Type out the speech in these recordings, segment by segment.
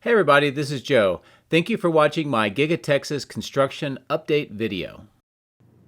Hey everybody, this is Joe. Thank you for watching my Giga Texas construction update video.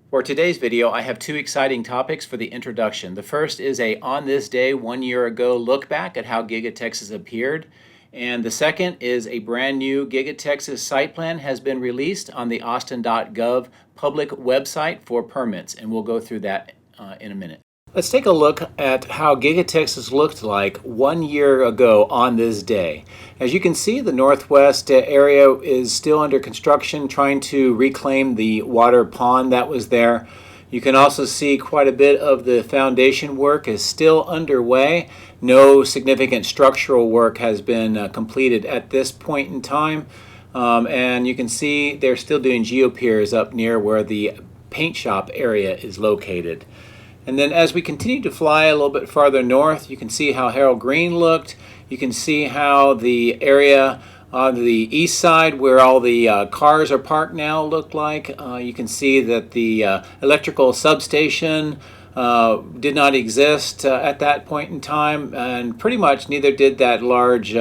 For today's video, I have two exciting topics for the introduction. The first is a on this day 1 year ago look back at how Giga Texas appeared. And the second is a brand new Giga Texas Site Plan has been released on the austin.gov public website for permits, and we'll go through that in a minute. Let's take a look at how Giga Texas looked like 1 year ago on this day. As you can see, the northwest area is still under construction, trying to reclaim the water pond that was there. You can also see quite a bit of the foundation work is still underway. No significant structural work has been completed at this point in time. And you can see they're still doing geopiers up near where the paint shop area is located. And then as we continue to fly a little bit farther north, you can see how Harold Green looked. You can see how the area on the east side where all the cars are parked now looked like. You can see that the electrical substation did not exist at that point in time, and pretty much neither did that large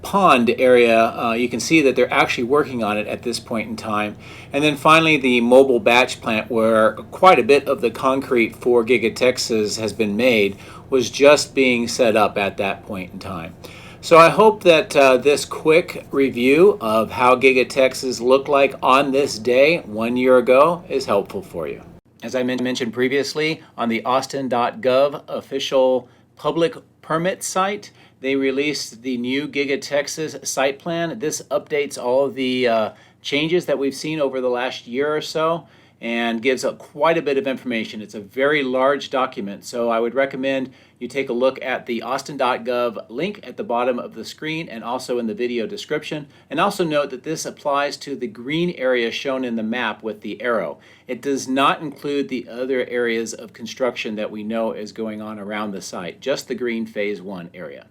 pond area. You can see that they're actually working on it at this point in time. And then finally the mobile batch plant, where quite a bit of the concrete for Giga Texas has been made, was just being set up at that point in time. So I hope that this quick review of how Giga Texas looked like on this day 1 year ago is helpful for you. As I mentioned previously, on the austin.gov official public permit site, they released the new Giga Texas Site Plan. This updates all of the changes that we've seen over the last year or so and gives quite a bit of information. It's a very large document, so I would recommend you take a look at the austin.gov link at the bottom of the screen and also in the video description. And also note that this applies to the green area shown in the map with the arrow. It does not include the other areas of construction that we know is going on around the site, just the green phase 1 area.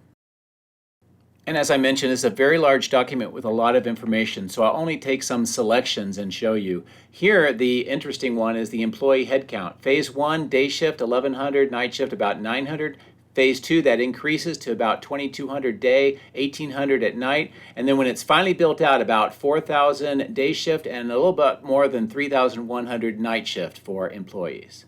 And as I mentioned, it's a very large document with a lot of information, so I'll only take some selections and show you. Here, the interesting one is the employee headcount. Phase 1, day shift 1,100, night shift about 900. Phase 2, that increases to about 2,200 day, 1,800 at night. And then when it's finally built out, about 4,000 day shift and a little bit more than 3,100 night shift for employees.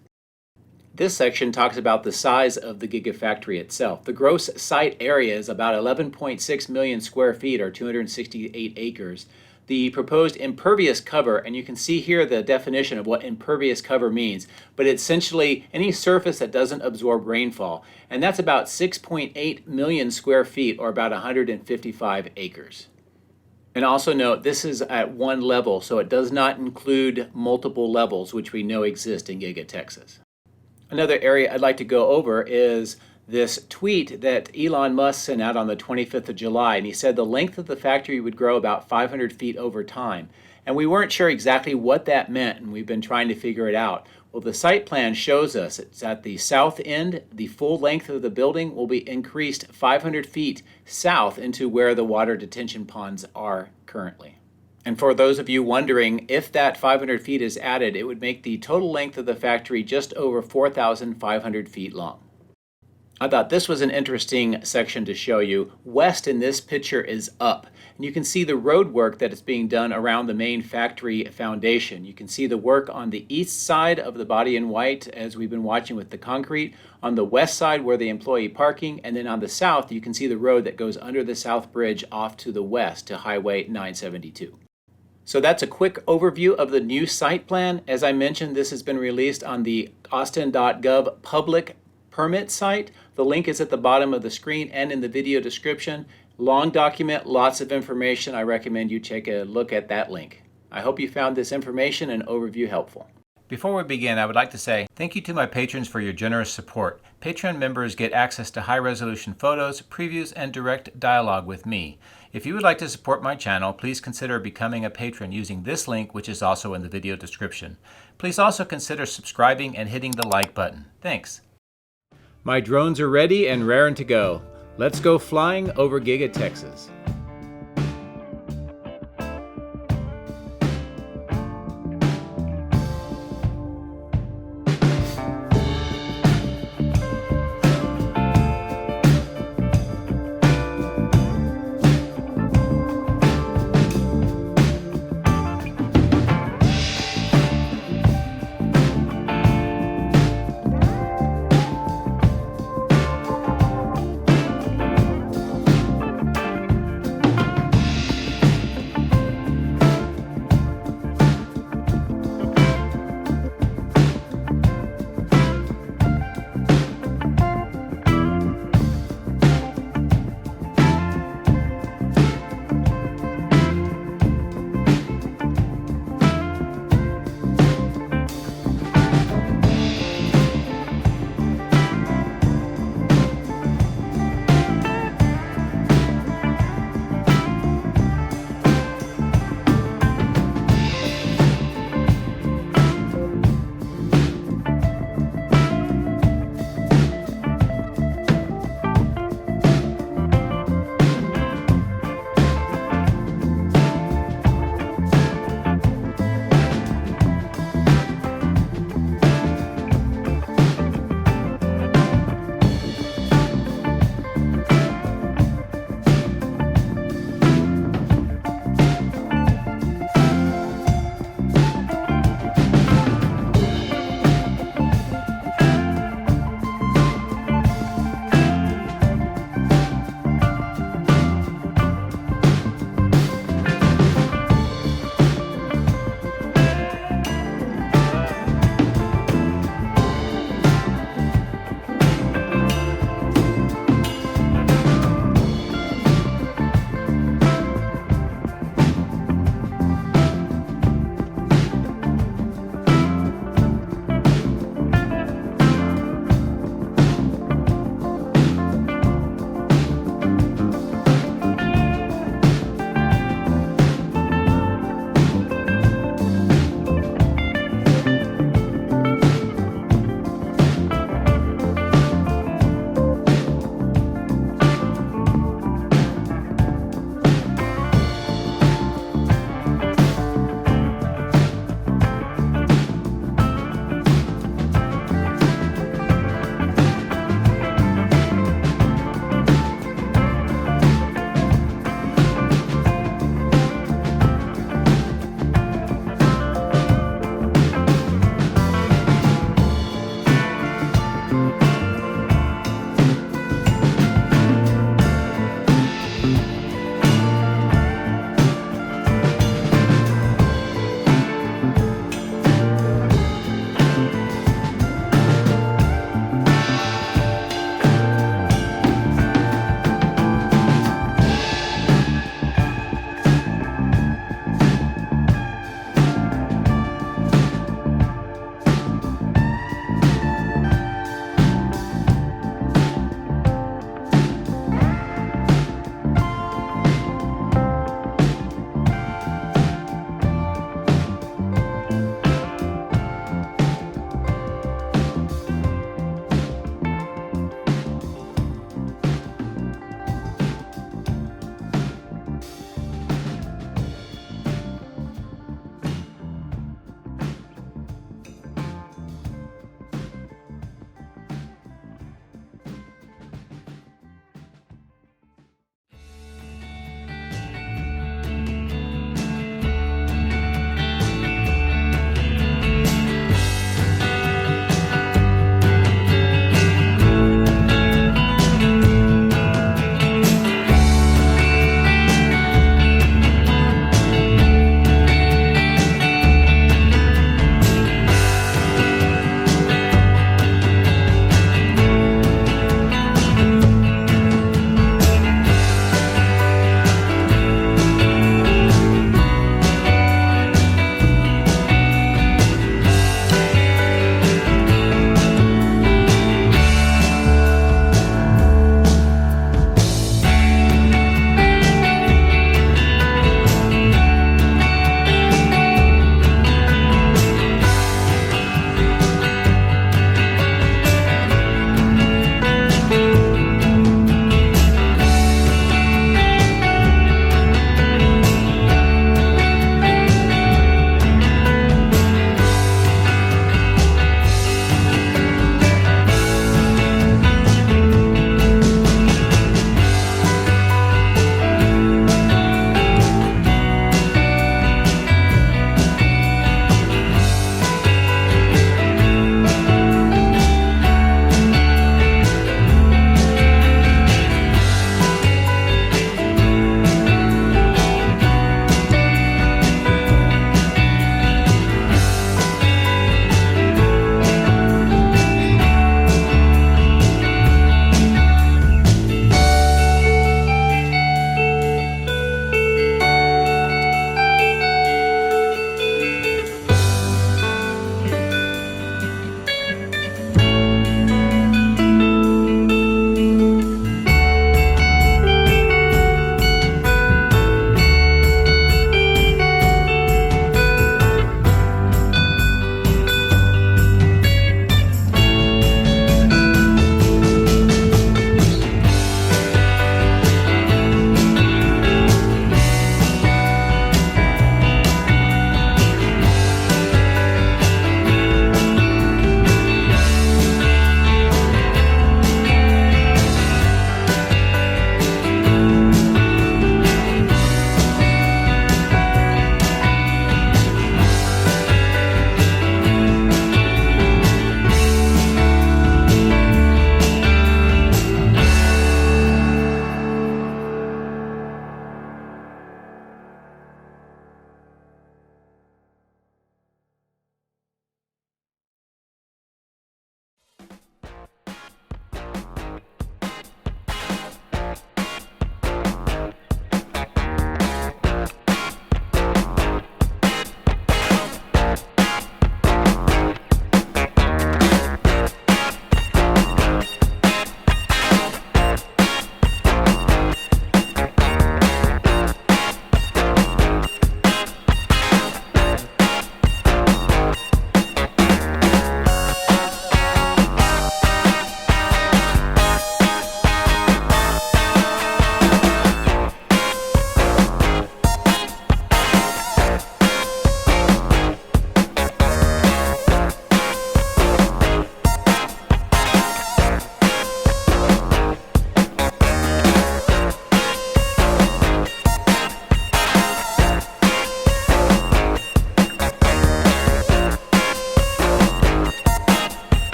This section talks about the size of the Gigafactory itself. The gross site area is about 11.6 million square feet, or 268 acres. The proposed impervious cover, and you can see here the definition of what impervious cover means, but it's essentially any surface that doesn't absorb rainfall, and that's about 6.8 million square feet, or about 155 acres. And also note, this is at one level, so it does not include multiple levels, which we know exist in Giga Texas. Another area I'd like to go over is this tweet that Elon Musk sent out on the 25th of July, and he said the length of the factory would grow about 500 feet over time. And we weren't sure exactly what that meant, and we've been trying to figure it out. Well, the site plan shows us it's at the south end. The full length of the building will be increased 500 feet south into where the water detention ponds are currently. And for those of you wondering, if that 500 feet is added, it would make the total length of the factory just over 4,500 feet long. I thought this was an interesting section to show you. West in this picture is up, and you can see the road work that is being done around the main factory foundation. You can see the work on the east side of the body in white, as we've been watching with the concrete, on the west side where the employee parking, and then on the south you can see the road that goes under the south bridge off to the west to Highway 972. So that's a quick overview of the new site plan. As I mentioned, this has been released on the austin.gov public permit site. The link is at the bottom of the screen and in the video description. Long document, lots of information. I recommend you take a look at that link. I hope you found this information and overview helpful. Before we begin, I would like to say thank you to my patrons for your generous support. Patreon members get access to high-resolution photos, previews, and direct dialogue with me. If you would like to support my channel, please consider becoming a patron using this link, which is also in the video description. Please also consider subscribing and hitting the like button. Thanks. My drones are ready and raring to go. Let's go flying over Giga Texas.